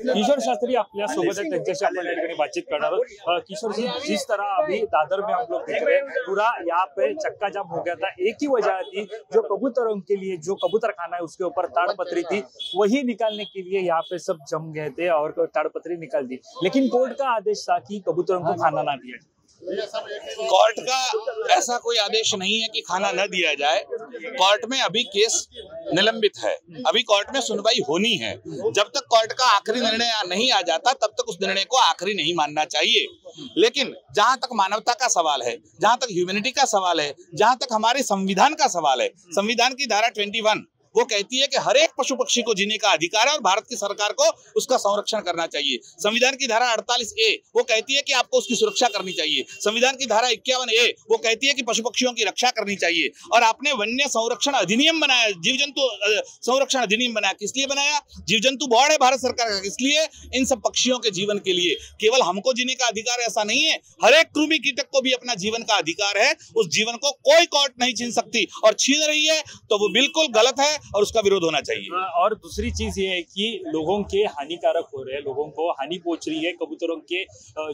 किशोर शास्त्री आपल्या सोबत आहेत, त्यांच्याशी आपण या ठिकाणी बातचीत करणार आहोत। किशोर जी, जिस तरह अभी दादर में हम लोग देख रहे हैं, पूरा यहाँ पे चक्का जाम हो गया था। एक ही वजह थी, जो कबूतरों के लिए जो कबूतर खाना है उसके ऊपर ताड़पत्री थी, वही निकालने के लिए यहाँ पे सब जम गए थे और ताड़पत्री निकाल दी। लेकिन कोर्ट का आदेश था कि कबूतरों को खाना ना दिया जाए। कोर्ट का ऐसा कोई आदेश नहीं है कि खाना न दिया जाए। कोर्ट में अभी केस निलंबित है, अभी कोर्ट में सुनवाई होनी है। जब तक कोर्ट का आखिरी निर्णय नहीं आ जाता तब तक उस निर्णय को आखिरी नहीं मानना चाहिए। लेकिन जहां तक मानवता का सवाल है, जहां तक ह्यूमैनिटी का सवाल है, जहां तक हमारे संविधान का सवाल है, संविधान की धारा 21 वो कहती है कि हर एक पशु पक्षी को जीने का अधिकार है और भारत की सरकार को उसका संरक्षण करना चाहिए। संविधान की धारा 48A वो कहती है कि आपको उसकी सुरक्षा करनी चाहिए। संविधान की धारा 51A वो कहती है कि पशु पक्षियों की रक्षा करनी चाहिए। और आपने वन्य संरक्षण अधिनियम बनाया, जीव जंतु संरक्षण अधिनियम बनाया, किस लिए बनाया? जीव जंतु बोर्ड है भारत सरकार का, इसलिए इन सब पक्षियों के जीवन के लिए। केवल हमको जीने का अधिकार ऐसा नहीं है, हर एक कृमि कीटक को भी अपना जीवन का अधिकार है। उस जीवन को कोई कोर्ट नहीं छीन सकती, और छीन रही है तो वो बिल्कुल गलत है और उसका विरोध होना चाहिए। और दूसरी चीज ये है कि लोगों के हानिकारक हो रहे हैं, लोगों को हानि पहुंच रही है, कबूतरों के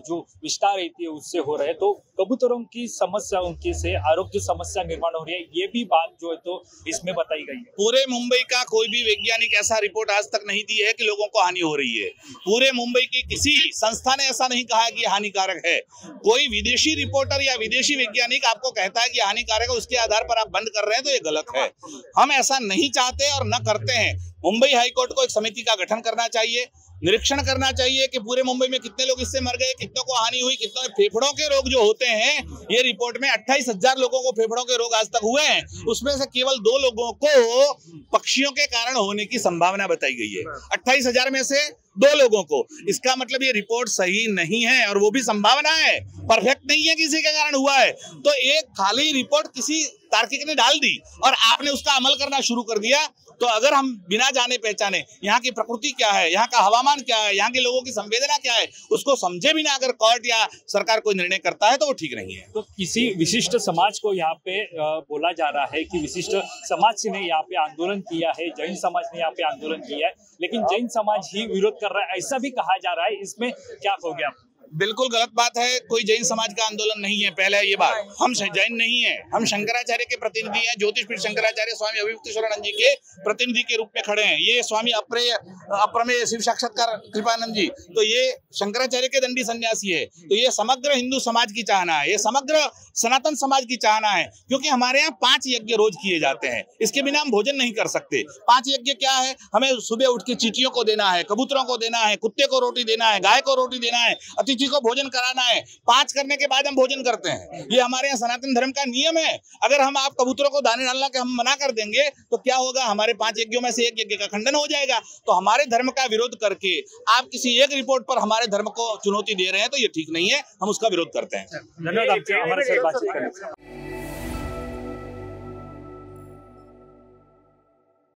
जो विस्तार रहती है उससे हो रहे हैं, तो कबूतरों की समस्याओं की से आरोग्य समस्या निर्माण हो रही है, ये भी बात जो है तो इसमें बताई गई है। पूरे मुंबई का कोई भी वैज्ञानिक ऐसा रिपोर्ट आज तक नहीं दी है कि लोगों को हानि हो रही है। पूरे मुंबई की किसी संस्था ने ऐसा नहीं कहा है कि हानिकारक है। कोई विदेशी रिपोर्टर या विदेशी वैज्ञानिक आपको कहता है कि हानिकारक है, उसके आधार पर आप बंद कर रहे हैं, तो ये गलत है। हम ऐसा नहीं चाहते और न करते हैं। मुंबई हाईकोर्ट को एक समिति का गठन करना चाहिए, निरीक्षण करना चाहिए कि पूरे मुंबई में कितने लोग इससे मर गए, कितनों को हानि हुई, कितने फेफड़ों के रोग जो होते हैं। ये रिपोर्ट में 28,000 लोगों को फेफड़ों के रोग आज तक हुए हैं, उसमें से केवल 2 लोगों को पक्षियों के कारण होने की संभावना बताई गई है। 28,000 में से 2 लोगों को। इसका मतलब ये रिपोर्ट सही नहीं है, और वो भी संभावना है, परफेक्ट नहीं है, किसी के कारण हुआ है। तो एक खाली रिपोर्ट किसी तार्किक ने डाल दी और आपने उसका अमल करना शुरू कर दिया। तो अगर हम बिना जाने पहचाने यहाँ की प्रकृति क्या है, यहाँ का हवामान क्या है, यहाँ के लोगों की संवेदना क्या है, उसको समझे बिना अगर कोर्ट या सरकार कोई निर्णय करता है तो वो ठीक नहीं है। तो किसी विशिष्ट समाज को यहाँ पे बोला जा रहा है कि विशिष्ट समाज ने यहाँ पे आंदोलन किया है, जैन समाज ने यहाँ पे आंदोलन किया है, लेकिन जैन समाज ही विरोध कर रहा है, ऐसा भी कहा जा रहा है। इसमें क्या हो गया? बिल्कुल गलत बात है। कोई जैन समाज का आंदोलन नहीं है। पहले ये बात, हम जैन नहीं है, हम शंकराचार्य के प्रतिनिधि हैं। ज्योतिषपीठ शंकराचार्य स्वामी अभिमुक्तेश्वरानंद जी के प्रतिनिधि के रूप में खड़े हैं। ये स्वामी अप्रमेय शिव साक्षात्कार कृपानंद जी, तो ये शंकराचार्य के दंडी सन्यासी है। तो ये समग्र हिंदू समाज की चाहना है, ये समग्र सनातन समाज की चाहना है, क्योंकि हमारे यहाँ 5 यज्ञ रोज किए जाते हैं। इसके बिना हम भोजन नहीं कर सकते। 5 यज्ञ क्या है? हमें सुबह उठ के चींटियों को देना है, कबूतरों को देना है, कुत्ते को रोटी देना है, गाय को रोटी देना है, अतिथि को भोजन कराना है। 5 करने के बाद हम भोजन करते हैं। ये हमारे यहाँ सनातन धर्म का नियम है। अगर हम आप कबूतरों को दाने डालना के हम मना कर देंगे तो क्या होगा? हमारे 5 यज्ञों में से एक यज्ञ का खंडन हो जाएगा। तो हमारे धर्म का विरोध करके आप किसी एक रिपोर्ट पर हमारे धर्म को चुनौती दे रहे हैं, तो ये ठीक नहीं है, हम उसका विरोध करते हैं। धन्यवाद आपसे हमारे साथ बातचीत करने के लिए।